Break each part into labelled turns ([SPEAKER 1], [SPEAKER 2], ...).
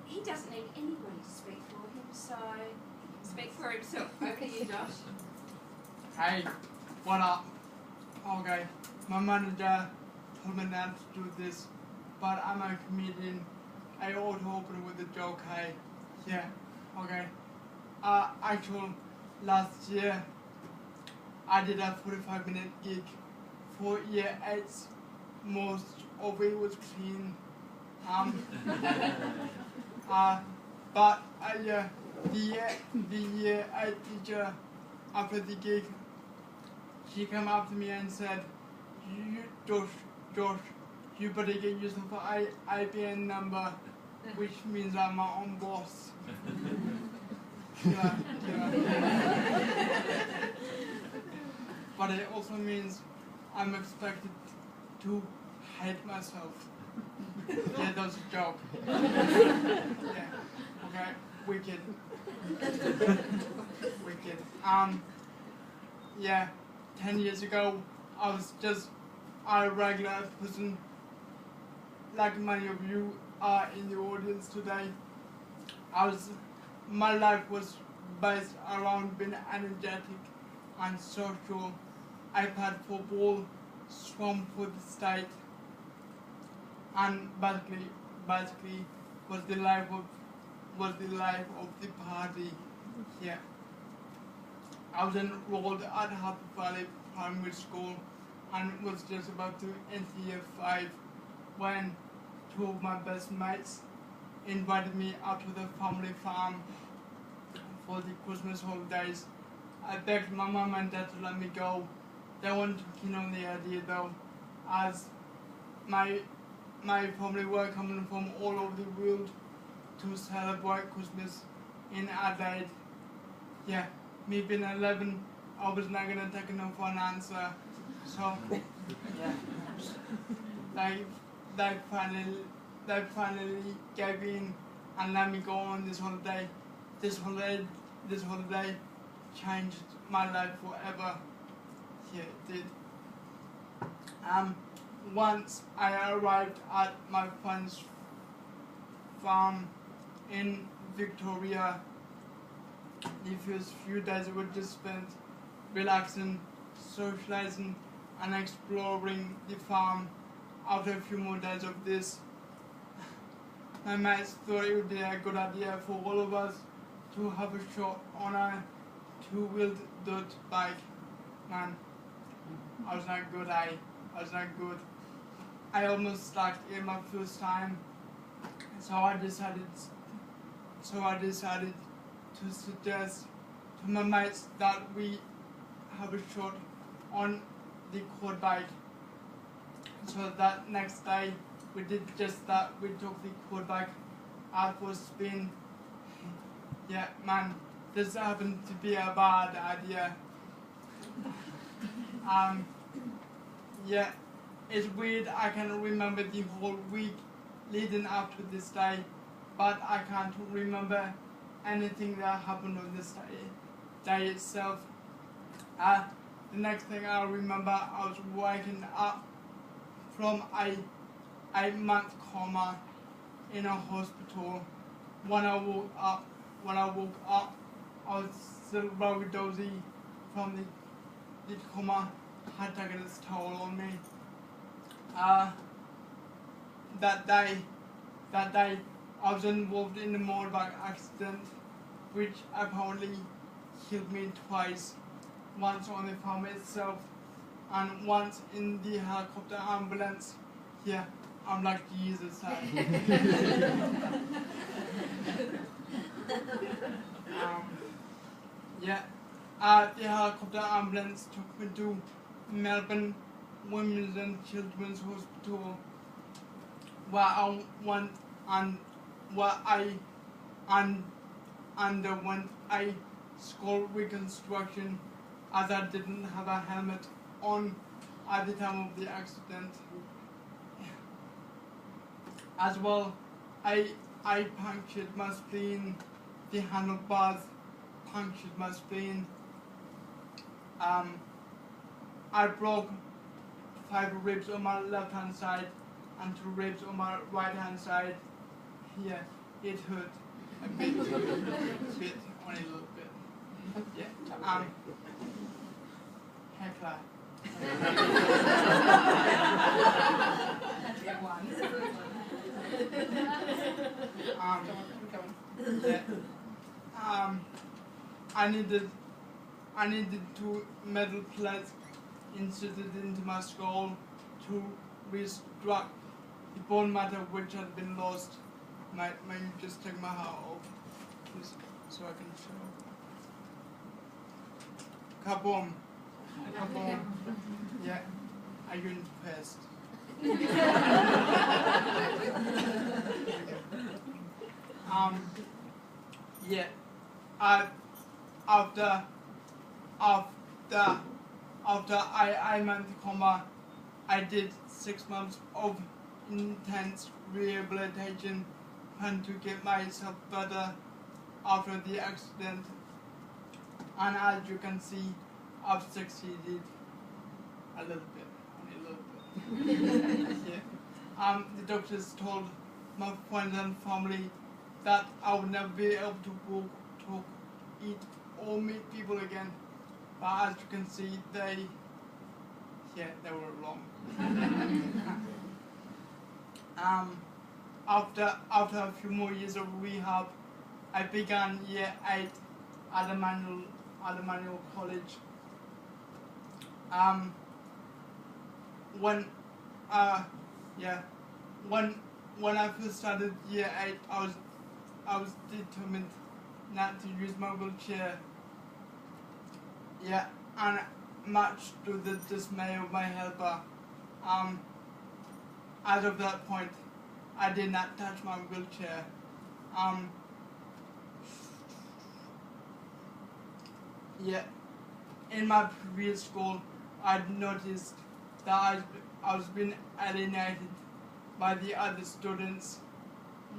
[SPEAKER 1] He doesn't need anybody to speak for him, so he can speak for himself. Over to you, Josh.
[SPEAKER 2] Hey, what up? Okay, my manager told me not to do this, but I'm a comedian. I ought to open with a joke, hey? Yeah, okay. Actually, last year, I did a 45-minute gig for year 8. Most of it was clean. But the year 8 teacher, after the gig, she came up to me and said, Josh, you better get yourself an IBN number, which means I'm my own boss. Yeah. But it also means I'm expected to hate myself. Yeah, that's a joke. Yeah. Okay. Wicked. Yeah. 10 years ago, I was just a regular person, like many of you are in the audience today. My life was based around being energetic and social. I played football, swam for the state, and basically was the life of the party. Yeah. I was enrolled at Happy Valley Primary School and was just about to enter year 5 when 2 of my best mates invited me out to the family farm for the Christmas holidays. I begged my mum and dad to let me go. They weren't keen on the idea though, as my family were coming from all over the world to celebrate Christmas in Adelaide. Yeah, me being 11, I was not gonna take no for an answer. So yeah, they finally gave in and let me go on this holiday. This holiday changed my life forever. Yeah, it did. Once I arrived at my friend's farm in Victoria, the first few days were just spent relaxing, socializing, and exploring the farm. After a few more days of this, my mates thought it would be a good idea for all of us to have a shot on a 2-wheeled dirt bike. Man, I was not good, I was not good. I almost sucked in my first time, so I decided to suggest to my mates that we have a shot on the quad bike. So that next day we did just that. We took the quad bike out for a spin. Yeah, man, this happened to be a bad idea. Yeah, it's weird. I can remember the whole week leading up to this day, but I can't remember anything that happened on this day itself. The next thing I remember, I was waking up from a 8-month coma in a hospital. When I woke up, I was still very dozy from the coma had taken its toll on me. That day, I was involved in a motorbike accident, which apparently killed me twice. Once on the farm itself, and once in the helicopter ambulance. Yeah, I'm like Jesus. The helicopter ambulance took me to Melbourne Women's and Children's Hospital, where I went and where I underwent a skull reconstruction, as I didn't have a helmet on at the time of the accident. As well, I punctured my spleen. The handlebars punctured my spleen. I broke 5 ribs on my left hand side and 2 ribs on my right hand side. here, it hurt a bit, only a little bit. Yeah. Heckler. Yeah. I needed 2 metal plates inserted into my skull to reconstruct the bone matter which had been lost. Might you just take my hat off, please, so I can show. Kaboom. Kaboom. Yeah. Are you impressed? Yeah. After I went to coma, I did 6 months of intense rehabilitation and to get myself better after the accident. And as you can see, I've succeeded a little bit, only a little bit. Yeah. The doctors told my friends and family that I would never be able to walk, talk, eat, or meet people again. But as you can see, they were wrong. After a few more years of rehab, I began year 8 at Emmanuel College. When I first started year 8, I was determined not to use my wheelchair. Yeah, and much to the dismay of my helper. As of that point, I did not touch my wheelchair. Yeah, in my previous school, I'd noticed that I was being alienated by the other students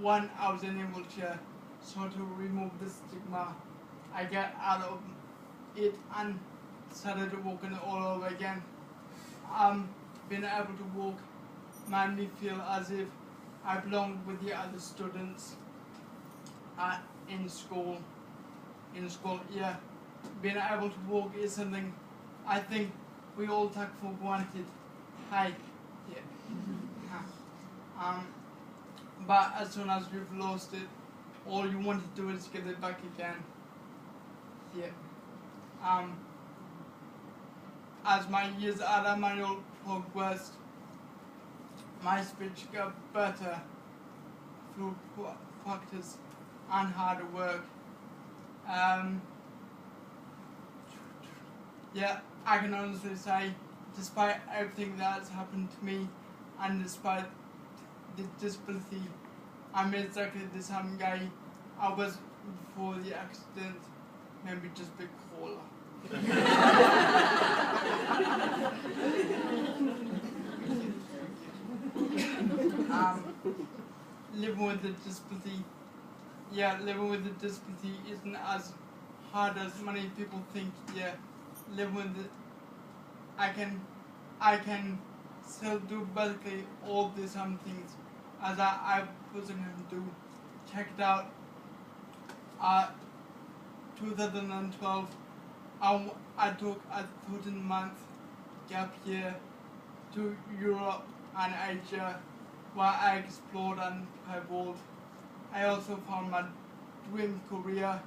[SPEAKER 2] when I was in a wheelchair. So to remove the stigma, I got out of it and started walking all over again. Being able to walk made me feel as if I belonged with the other students in school. Yeah. Being able to walk is something I think we all take for granted. Hey, yeah. But as soon as you've lost it, all you want to do is get it back again. Yeah. As my years at Emmanuel progressed, my speech got better through practice and hard work. Yeah, I can honestly say, despite everything that's happened to me, and despite the disability, I'm exactly the same guy I was before the accident, maybe just a bit cooler. Living with the disability, living with the disability isn't as hard as many people think. Yeah, living with it, I can still do basically all the same things as I wasn't able to do. Check it out. 2012, I took a 13-month gap year to Europe and Asia, where I explored and traveled. I also found my dream career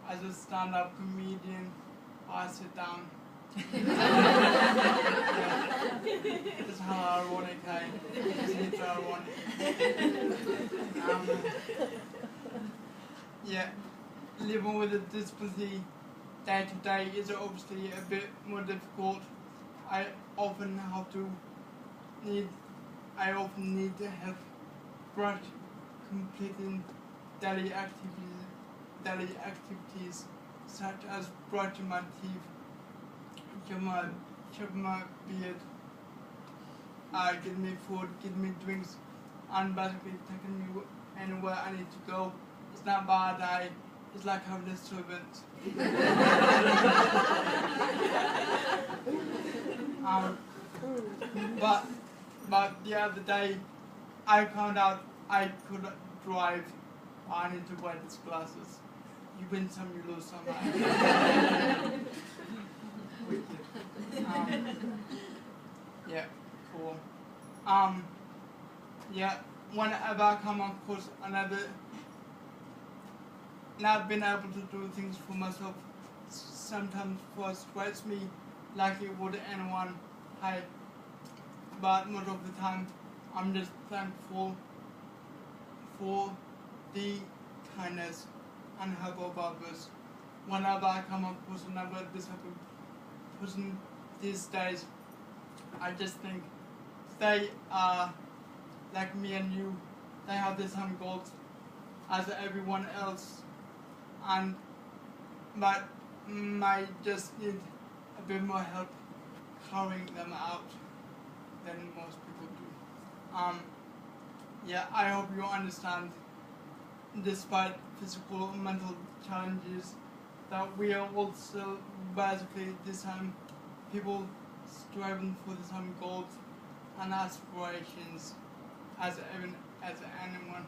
[SPEAKER 2] as a stand-up comedian. I sit down. It's how ironic, hey? It's ironic. Living with a disability day to day is obviously a bit more difficult. I often need help brush completing daily activities such as brushing my teeth, shaving my beard, getting me food, getting me drinks, and basically taking me anywhere I need to go. It's not bad. It's like having a servant. But the other day, I found out I could drive. I need to wear these glasses. You win some, you lose some. Wicked. Yeah, cool. Yeah, whenever I come across another, not being able to do things for myself sometimes frustrates me like it would anyone. But most of the time, I'm just thankful for the kindness and help of others. Whenever I come across another disabled person these days, I just think they are like me and you. They have the same goals as everyone else, and but might just need a bit more help carrying them out than most people do. Yeah, I hope you understand, despite physical and mental challenges, that we are also basically the same people striving for the same goals and aspirations as anyone.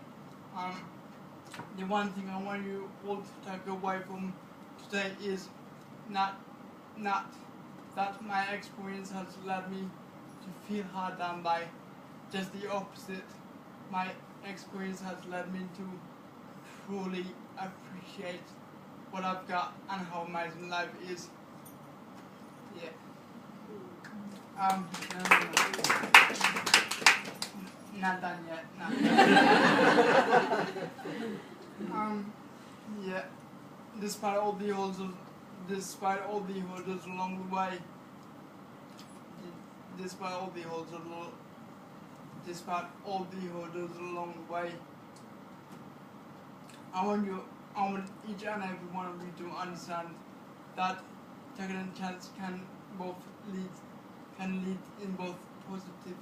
[SPEAKER 2] The one thing I want you all to take away from today is not that my experience has led me to feel hard done by. Just the opposite. My experience has led me to truly appreciate what I've got and how amazing life is. Yeah. Not done yet. No. Yeah. Despite all the hurdles along the way, despite all the hurdles along the way, I want each and every one of you to understand that taking a chance can lead in both positive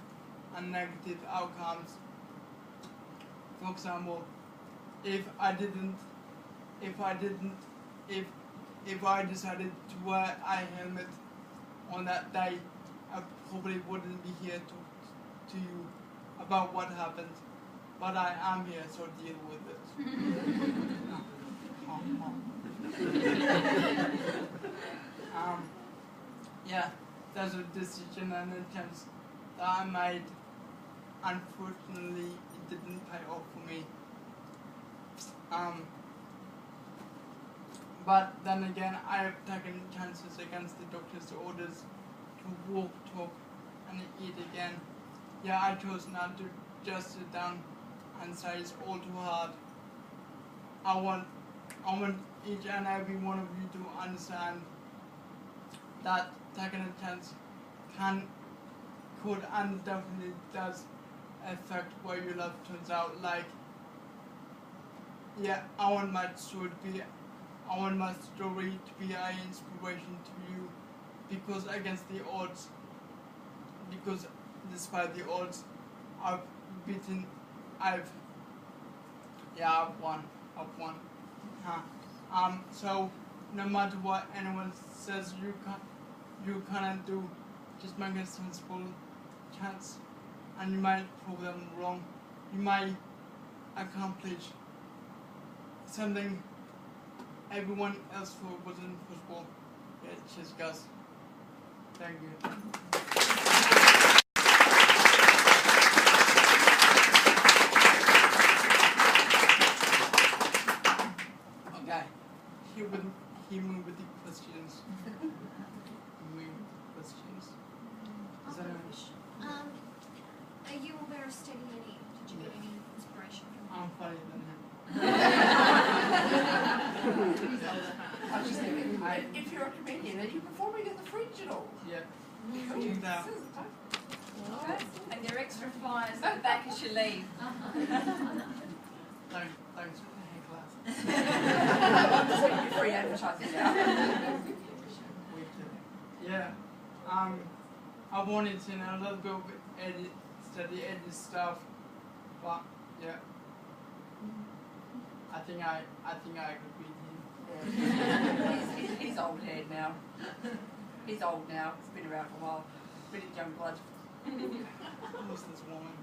[SPEAKER 2] and negative outcomes. For example, if I decided to wear a helmet on that day, I probably wouldn't be here to talk to you about what happened. But I am here, so deal with it. Yeah, there's a decision and a chance that I made. Unfortunately, it didn't pay off for me. But then again, I have taken chances against the doctor's orders to walk, talk, and eat again. Yeah, I chose not to just sit down and say it's all too hard. I want each and every one of you to understand that taking a chance could and definitely does affect where your life turns out. Like, yeah, I want my story to be an inspiration to you, because despite the odds, I've won. So no matter what anyone says you cannot do, just make a sensible chance, and you might prove them wrong. You might accomplish something everyone else thought wasn't possible. Yeah, cheers, guys. Thank you. Okay, he moved with the questions. Is that
[SPEAKER 1] Are you aware of Steady Eddie? Did you get any inspiration from him?
[SPEAKER 2] I'm funnier than him.
[SPEAKER 3] If you're a comedian, are you performing at the Fringe at all?
[SPEAKER 2] Yeah.
[SPEAKER 1] Okay. And your extra flyers at the back as you leave.
[SPEAKER 2] Thanks for the heckler.
[SPEAKER 3] I'm just giving you free advertising now.
[SPEAKER 2] Yeah. I wanted to know a little bit of study edit stuff, but yeah. I think I could beat him.
[SPEAKER 3] Yeah. He's old head now. He's old now. He's been around for a while. Bit of young blood.
[SPEAKER 2] Who's this woman?